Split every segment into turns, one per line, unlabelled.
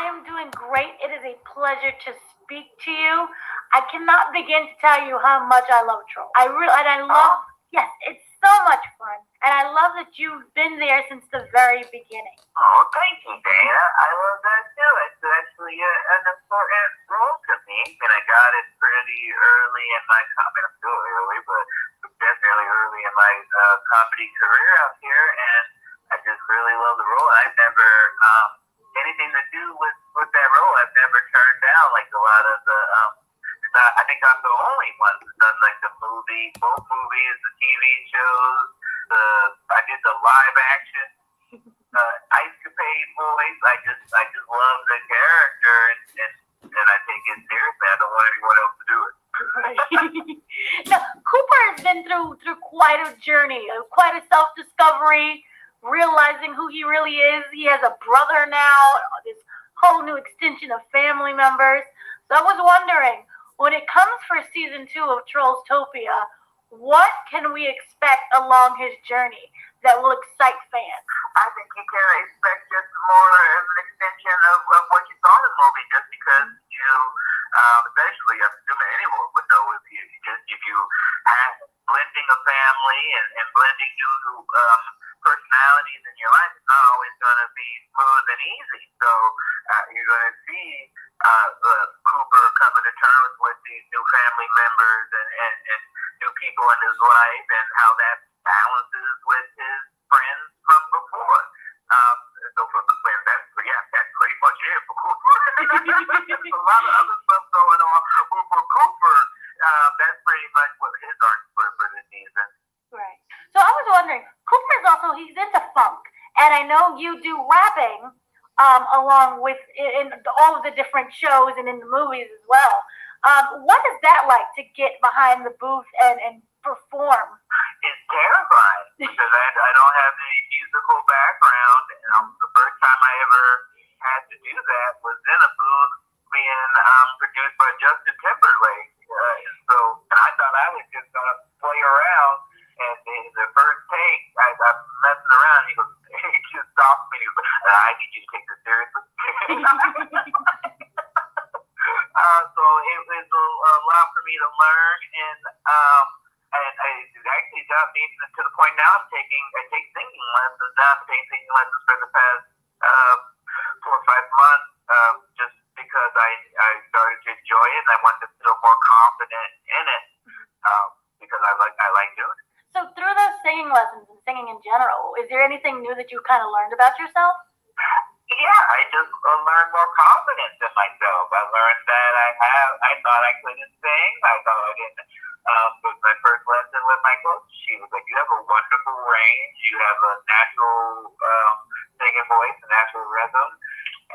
I am doing great. It is a pleasure to speak to you. I cannot begin to tell you how much I love Troll. I love, yes, it's so much fun. And I love that you've been there since the very beginning.
Oh, thank you, Dana. I love that too. It's actually an important role to me, and I got it pretty early in my comedy. I'm still early, but definitely early in my comedy career out here, and I just really love the role. I've never anything to do with that role. I've never turned down like a lot of the. I think I'm the only one who's done like the both movies, the TV shows. I did the live action Ice Capade voice. I just love the character, and I take it seriously. I don't want anyone else to do it.
Now, Cooper has been through quite a journey, quite a self-discovery, realizing who he really is. He has a brother now, this whole new extension of family members. So I was wondering, when it comes for season 2 of TrollsTopia, what can we expect along his journey that will excite fans?
I think you can expect just more as an extension of what you saw in the movie, just because you, especially, I'm assuming anyone would know if you have blending a family and blending new personalities in your life, it's not always going to be smooth and easy. So you're going to see Cooper coming to terms with these new family members and new people in his life, and how that balances with his friends from before. So that's pretty much it for Cooper. There's a lot of other stuff going on. For Cooper, that's pretty much what his arc for the season.
Right. So I was wondering, Cooper is also, he's into funk, and I know you do rapping along with in all of the different shows and in the movies as well. What is that like to get behind the booth and perform?
It's terrifying because I don't have any musical background. The first time I ever had to do that was in a booth being produced by Justin Timberlake. And I thought I was just going to play around. And in the first take, I'm messing around. He goes, he just stopped me. I need you to take this seriously. So it was a lot for me to learn, and it actually got me to the point now I take singing lessons. Now I'm taking singing lessons for the past 4 or 5 months, just because I started to enjoy it, and I want to feel more confident in it, because I like doing it.
So through those singing lessons and singing in general, is there anything new that you kind of learned about yourself?
Yeah, I just learned more confidence in myself. I learned that I thought I couldn't sing. I thought I didn't. With my first lesson with my coach, she was like, "You have a wonderful range. You have a natural singing voice, a natural rhythm."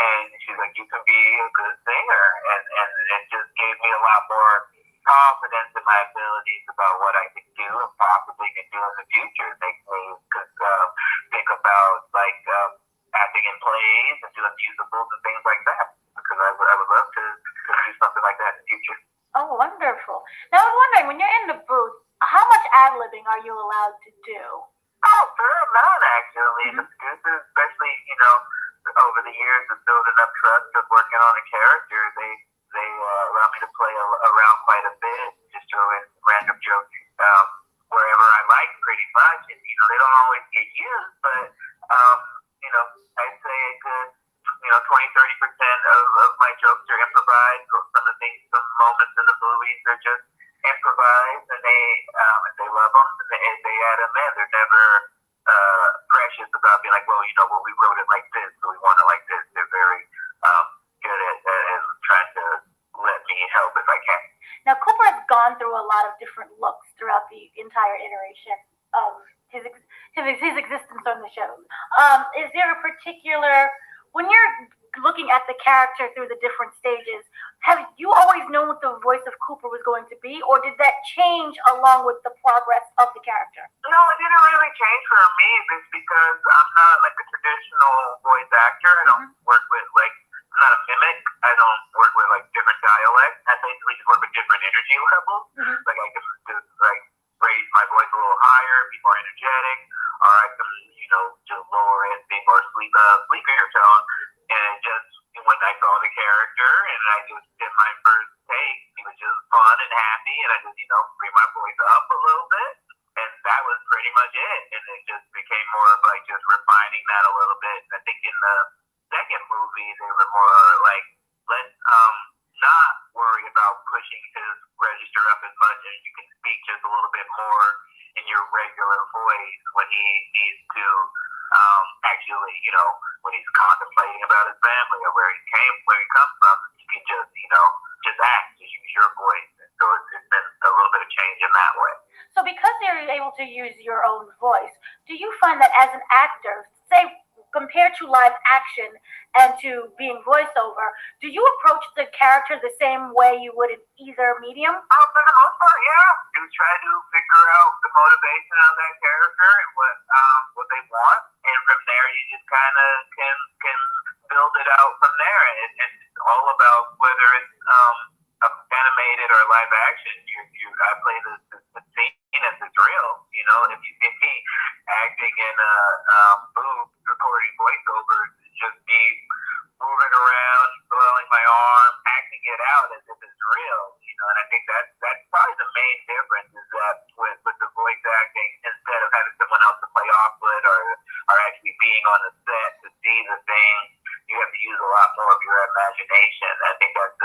And she's like, "You can be a good singer." And it just gave me a lot more confidence in my abilities about what I can do and possibly can do in the future. It makes me think about like acting in plays and doing musicals and things like that, because I would love to do something like that in the future.
Oh, wonderful. Now, I was wondering, when you're in the booth, how much ad-libbing are you allowed to do?
Oh, fair amount, actually. The producers, especially, over the years of building up trust of working on a character, they allow me to play around quite a bit, just throw in random jokes wherever I like, pretty much. And, they don't always get used, but, I'd say a good, 20-30% of my jokes are improvised. Some moments in the movies are just improvised, and they love them, and they add them in. They're never precious about being like, well, we wrote it like this, so we want it like this. They're very good at trying to let me help if I can.
Now, Cooper has gone through a lot of different looks throughout the entire iteration of his existence on the show. Is there a particular, when you're looking at the character through the different stages, have you always known what the voice of Cooper was going to be, or did that change along with the progress of the character?
No, it didn't really change for me. It's because I'm not like a traditional voice actor. I don't work with I'm not a mimic. I don't work with different dialects. I basically just work with different energy levels. Like I can just raise my voice a little higher, be more energetic, or I can just lower it, be more sleepier tone. And just when I go to, bring my voice up a little bit. And that was pretty much it. And it just became more of like just refining that a little bit. I think in the second movie, they were more like, let's not worry about pushing his register up as much, and you can speak just a little bit more in your regular voice when he needs to actually, when he's contemplating about his family or where he comes from, you can just act, just use your voice. And so it's been a little bit of change in that way.
So because you're able to use your own voice, do you find that as an actor, say compared to live action and to being voiceover, do you approach the character the same way you would in either medium?
For the most part, yeah. You try to figure out the motivation of that character and what they want, and from there you just kind of can build it out from there. And it's all about whether it's animated or live action. I play the scene as it's real. If you see me acting in a booth recording voiceovers, it's just me moving around, flailing my arm, acting it out as if it's real. And I think that's probably the main difference is that with the voice acting, instead of having someone else to play off with or actually being on the set to see the thing, you have to use a lot more of your imagination. I think that's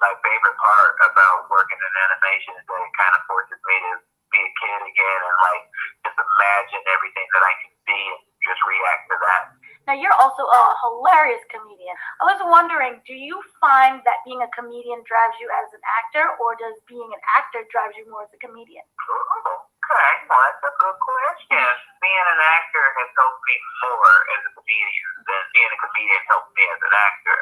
my favorite part about working in animation is that it kind of forces me to be a kid again and like just imagine everything that I can see and just react to that.
Now, you're also a hilarious comedian. I was wondering, do you find that being a comedian drives you as an actor, or does being an actor drive you more as a comedian?
Oh, okay. Well, that's a good question. Being an actor has helped me more as a comedian than being a comedian helped me as an actor.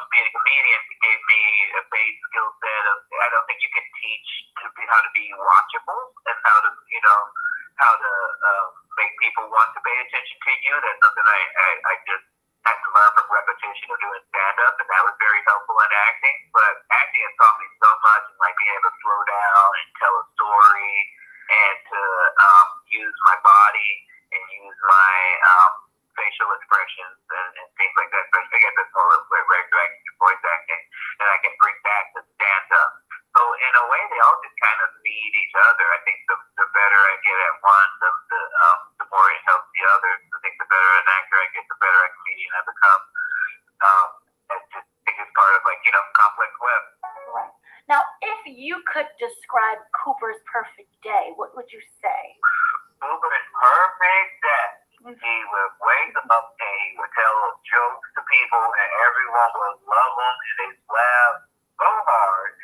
Being a comedian gave me a base skill set of, I don't think you can teach how to be watchable and how to make people want to pay attention to you. That's something I just had to learn from repetition of doing stand-up, and that was very helpful in acting. But acting has taught me so much, and like being able to slow down and tell a story and to use my body and use my facial expressions and things like that. Especially, I guess that's more of regular acting and voice acting, and I can bring that to stand-up. So in a way, they all just kind of feed each other. I think the better I get at one, the more it helps the other. I think the better an actor I get, the better a comedian I become. I just think it's part of complex web.
Right. Now, if you could describe Cooper's perfect day, what would you say?
Cooper's perfect day. He would wake up and he would tell jokes to people, and everyone would love him, and they'd laugh so hard.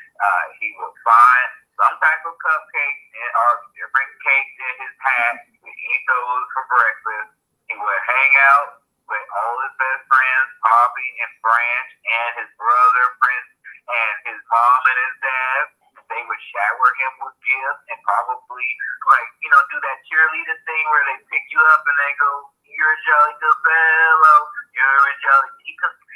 He would find some type of cupcake or different cakes in his hat. He would eat those for breakfast. He would hang out with all his best friends, Poppy and Branch, and his brother, Prince, and his mom and his dad. They would shower him with gifts and probably, do that cheerleading thing where they pick you up and they go, "You're a jolly good fellow. You're a jolly."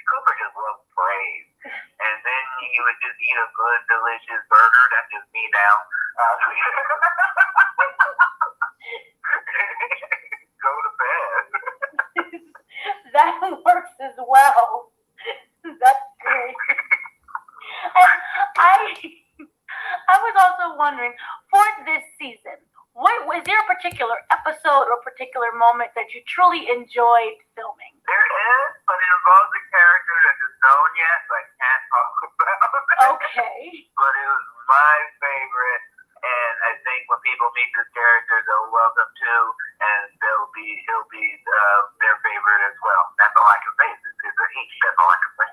Cooper just loves praise. And then he would just eat a good, delicious burger. That's just me now. Go to bed.
That works as well. That's great. And I was also wondering, for this season, was there a particular episode or particular moment that you truly enjoyed filming?
There is, but it involves a character that is known yet, so I can't talk about it.
Okay.
But it was my favorite, and I think when people meet this character, they'll love him too, and he'll be their favorite as well. That's all I can say. It's a he. That's all I can say.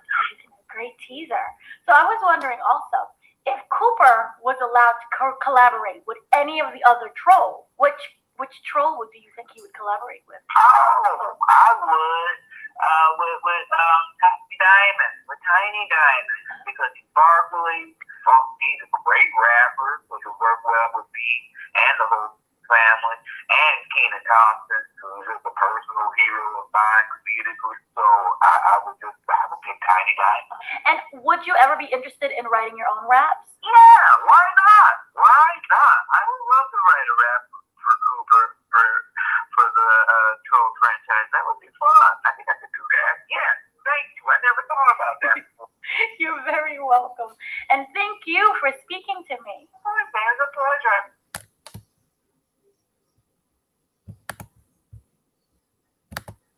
Great teaser. So I was wondering also, if Cooper was allowed to collaborate with any of the other trolls, which troll do you think he would collaborate with?
Oh, I would with Tiny Diamond, because he's sparkly, funky, he's a great rapper, which would work well with me and the whole family, and Kenan Thompson, who's just a personal hero of mine comedically. So I would pick Tiny Diamond.
And would you ever be interested in writing your own raps?
Yeah, why not? Why not? I would love to write a rap for Cooper for the Troll franchise. That would be fun. I think I could do that. Yeah, thank you. I never thought about that.
You're very welcome. And thank you for speaking to me.
pleasure.